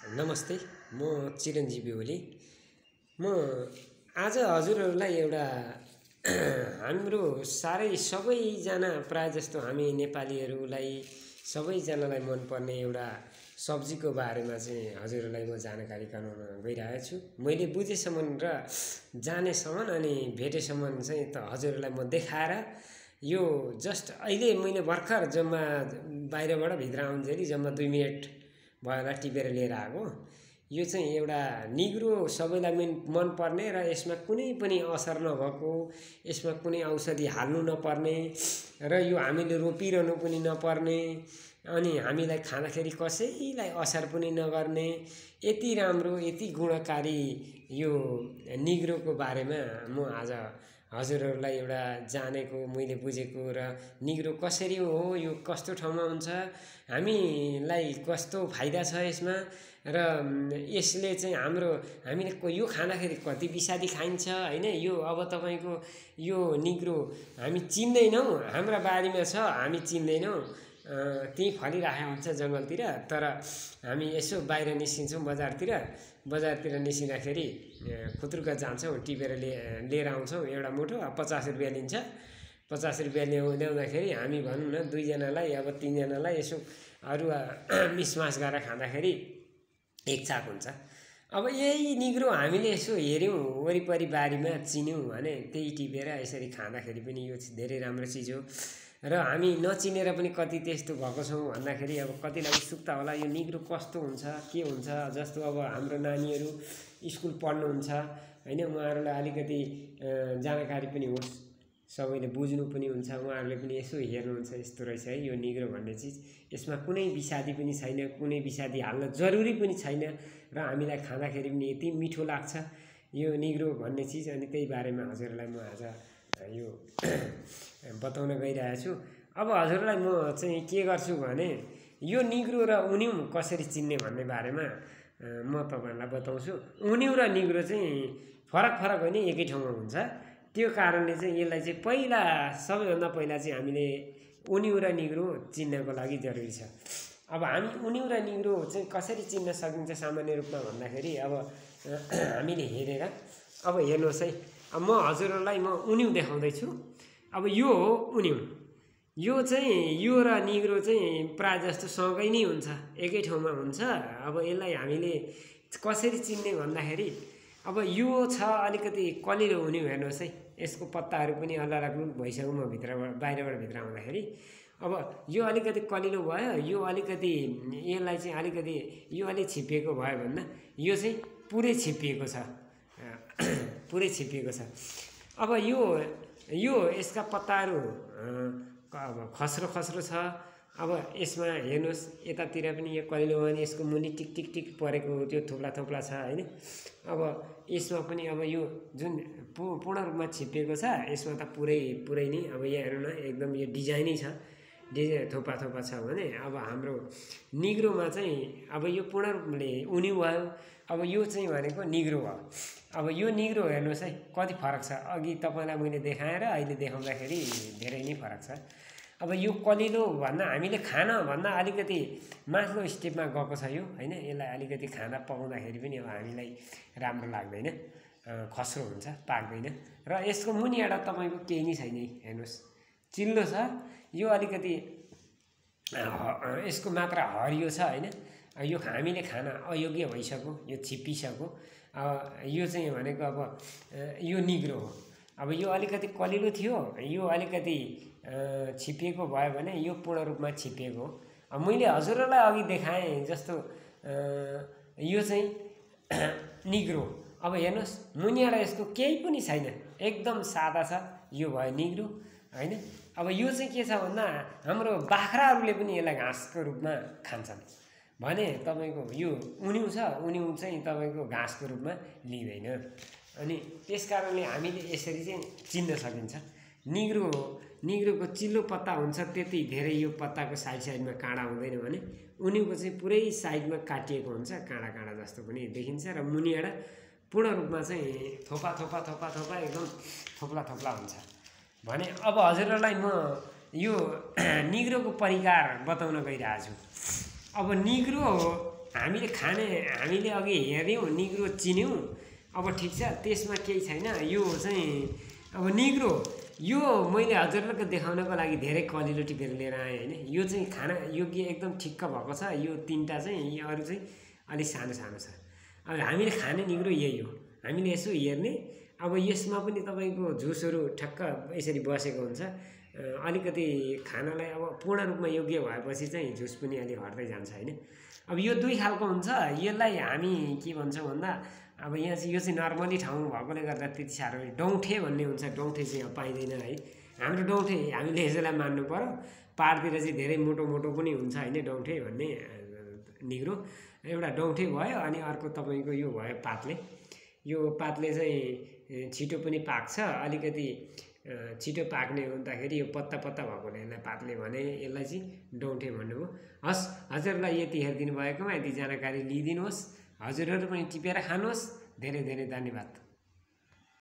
नमस्ते, म चिरञ्जीवी ओली। म आज हजुरहरूलाई एउटा हाम्रो साह्रै सबैजना प्राय जस्तो हामी नेपालीहरूलाई सबैजनालाई मनपर्ने एउटा सब्जीको बारेमा चाहिँ हजुरहरूलाई म जानकारी गराउन गइरहेको छु। मैले बुझेसम्म र जानेसम्म अनि भेटेसम्म चाहिँ त हजुरहरूलाई म देखाएर यो जस्ट अहिले मैले भर्खर जम्मा बाहिरबाट भित्र आउन्जेली जम्मा 2 मिनेट भयो होला टिपेर लिएर आएको। यो चाहिँ एउटा निग्रो सबैलाई मनपर्ने र यसमा कुनै पनि असर नभएको, यसमा कुनै औषधि हाल्नु नपर्ने र यो हामीले रोपिरहनु पनि नपर्ने अनि हामीलाई खाँदाखेरि कसैलाई असर पनि नगर्ने यति राम्रो यति गुणकारी यो निग्रोको बारेमा म आज हजुरहरूलाई एउटा जानेको मैले बुझेको र निग्रो कसरी हो, यो कस्तो ठाउँमा हुन्छ, हामीलाई कस्तो फाइदा छ यसमा र यसले चाहिँ हामीले यो खाँदाखेरि कति विषादी खाइन्छ हैन। यो अब तपाईको यो निग्रो हामी चिन्दैनौँ, हाम्रा बारीमा छ हामी चिन्दैनौँ, त्यही फलिरहेको हुन्छ जङ्गलतिर। तर हामी यसो बाहिर निस्किन्छौँ बजारतिर निस्किँदाखेरि खुत्रुक जान्छौँ, टिपेर लिएर आउँछौँ। एउटा मुठो 50 रुपैयाँ लिन्छ। 50 रुपैयाँ ल्याउँदाखेरि हामी भनौँ न 2 जनालाई अब 3 जनालाई यसो अरू मिसमास गरेर खाँदाखेरि एक चाक हुन्छ। अब यही निग्रो हामीले यसो हेऱ्यौँ वरिपरि बारीमा चिन्यौँ भने त्यही टिपेर यसरी खाँदाखेरि पनि यो धेरै राम्रो चिज हो। र हामी नचिनेर पनि कति त्यस्तो भएको छौँ भन्दाखेरि अब कतिलाई उत्सुकता होला यो निग्रो कस्तो हुन्छ के हुन्छ। जस्तो अब हाम्रो नानीहरू स्कुल पढ्नुहुन्छ हैन, उहाँहरूलाई अलिकति जानकारी पनि होस्, सबैले बुझ्नु पनि हुन्छ, उहाँहरूले पनि यसो हेर्नुहुन्छ यस्तो रहेछ है यो निग्रो भन्ने चिज। यसमा कुनै विषादी पनि छैन, कुनै विषादी हाल्न जरुरी पनि छैन र हामीलाई खाँदाखेरि पनि यति मिठो लाग्छ यो निग्रो भन्ने चिज। अनि त्यही बारेमा हजुरलाई म आज यो बताउन गइरहेको छु। अब हजुरलाई म चाहिँ के गर्छु भने यो निग्रो र उन्युम कसरी चिन्ने भन्ने बारेमा म तपाईहरुलाई बताउँछु। उन्यु र निग्रो चाहिँ फरक होइन, एकै ठाउँमा हुन्छ। त्यो कारणले चाहिँ यसलाई चाहिँ सबैभन्दा पहिला चाहिँ हामीले उन्यु र निग्रो चिन्नको लागि जरुरी छ। अब हामी उन्यु र निग्रो चाहिँ कसरी चिन्न सकिन्छ सामान्य रूपमा भन्दाखेरि अब हामीले हेरेर अब हेर्नुहोस् है, अब म हजुरहरूलाई उन्यु देखाउँदै छु। अब यो हो उन्यु। यो चाहिँ यो र निग्रो चाहिँ प्राय जस्तो सँगै नै हुन्छ, एकै ठाउँमा हुन्छ। अब यसलाई हामीले कसरी चिन्ने भन्दाखेरि अब यो छ अलिकति कलिलो उन्यु, हेर्नुहोस् है यसको पत्ताहरू पनि अलग भइसक्यो म बाहिरबाट भित्र आउँदाखेरि। अब यो अलिकति कलिलो भयो, यो अलिकति यसलाई चाहिँ अलिकति यो अलि छिप्पिएको भयो भन्दा यो चाहिँ पुरै छिप्पिएको छ, पुरै छिप्पिएको छ। अब यो यसका पत्ताहरू अब खस्रो छ। अब यसमा हेर्नुहोस् यतातिर पनि यो कलिलो भने यसको मुनि टिक परेको त्यो थोप्ला छ हैन। अब यसमा पनि अब यो जुन पूर्ण रूपमा छिप्पिएको छ यसमा त पुरै नै अब यहाँ हेर्नु न एकदम यो डिजाइनै छ, डिजाइन थोपा छ भने अब हाम्रो निग्रोमा चाहिँ अब यो पूर्ण रूपले उन्यु भयो। अब यो चाहिँ भनेको निग्रो हो। अब यो निग्रो हेर्नुहोस् है कति फरक छ, अघि तपाईलाई मैले देखाएर अहिले देखाउँदाखेरि धेरै नै फरक छ। अब यो कलिलो भन्दा हामीले खाना भन्दा अलिकति माथिल्लो स्टेपमा गएको छ यो हैन। यसलाई अलिकति खाना पकाउँदाखेरि पनि अब हामीलाई राम्रो लाग्दैन, खस्रो हुन्छ, पाक्दैन। र यसको मुनिबाट तपाईको केही नै छैन, हेर्नुहोस् चिल्लो छ। यो अलिकति यसको मात्रा हरियो छ हैन। यो हामीले खाना अयोग्य भइसक्यो, यो छिप्पिसक्यो। यो चाहिँ भनेको अब यो निग्रो हो। अब यो अलिकति कलिलो थियो, यो अलिकति छिप्पिएको भयो भने यो पूर्ण रूपमा छिप्पिएको हो। अब मैले हजुरहरूलाई अघि देखाएँ जस्तो यो चाहिँ निग्रो। अब हेर्नुहोस् मुनिबाट यसको केही पनि छैन, एकदम सादा छ, यो भयो निग्रो हैन। अब यो चाहिँ के छ भन्दा हाम्रो बाख्राहरूले पनि यसलाई घाँसको रूपमा खान्छन् भने तपाईको यो उन्यु छ, उन्यु चाहिँ तपाईको घाँसको रूपमा लिँदैन। अनि त्यसकारणले हामीले यसरी चाहिँ चिन्न सकिन्छ। निग्रोको चिल्लो पत्ता हुन्छ, त्यति धेरै यो पत्ताको साइडमा काँडा हुँदैन भने उन्युको चाहिँ पुरै साइडमा काटिएको हुन्छ, काँडा जस्तो पनि देखिन्छ। र मुनिबाट पूर्ण रूपमा चाहिँ थोपा एकदम थोप्ला हुन्छ भने। अब हजुरहरूलाई म यो निग्रोको परिकार बताउन गइरहेको छु। अब निग्रो हामीले अघि हेऱ्यौँ निग्रो चिन्यौँ। अब ठिक छ, त्यसमा केही छैन। यो चाहिँ अब निग्रो यो मैले हजुरलाई देखाउनको लागि धेरै कलिलो टिपेर लिएर आएँ होइन। यो चाहिँ खाना योग्य एकदम ठिक्क भएको छ। यो तिनवटा चाहिँ, यी अरू चाहिँ अलिक सानो सानो छ। अब हामीले खाने निग्रो यही हो। हामीले यसो हेर्ने, अब यसमा पनि तपाईँको झुसहरू ठ्याक्क यसरी बसेको हुन्छ। अलिकति खानालाई अब पूर्ण रूपमा योग्य भएपछि चाहिँ झुस पनि अलिक हट्दै जान्छ होइन। अब यो दुई खालको हुन्छ। यसलाई हामी के भन्छौँ भन्दा, अब यहाँ चाहिँ यो चाहिँ नर्मली ठाउँ भएकोले गर्दा त्यति साह्रो डौँठे भन्ने हुन्छ। डौँठे चाहिँ अब पाइँदैन है। हाम्रो डौँठे हामीले यसैलाई मान्नु पर्यो। पाहाडतिर चाहिँ धेरै मोटो मोटो पनि हुन्छ होइन डौँठे भन्ने निग्रो। एउटा डौँठे भयो, अनि अर्को तपाईँको यो भयो पातले। यो पातले चाहिँ छिटो पनि पाक्छ। अलिकति छिटो पाक्ने हुँदाखेरि यो पत्ता पत्ता भएकोले यसलाई पातले भने, यसलाई चाहिँ डौँठे भन्नुभयो। हस्, हजुरलाई यति हेरिदिनु भएकोमा यति जानकारी लिइदिनुहोस्। हजुरहरू पनि टिपेर खानुहोस्। धेरै धेरै धन्यवाद।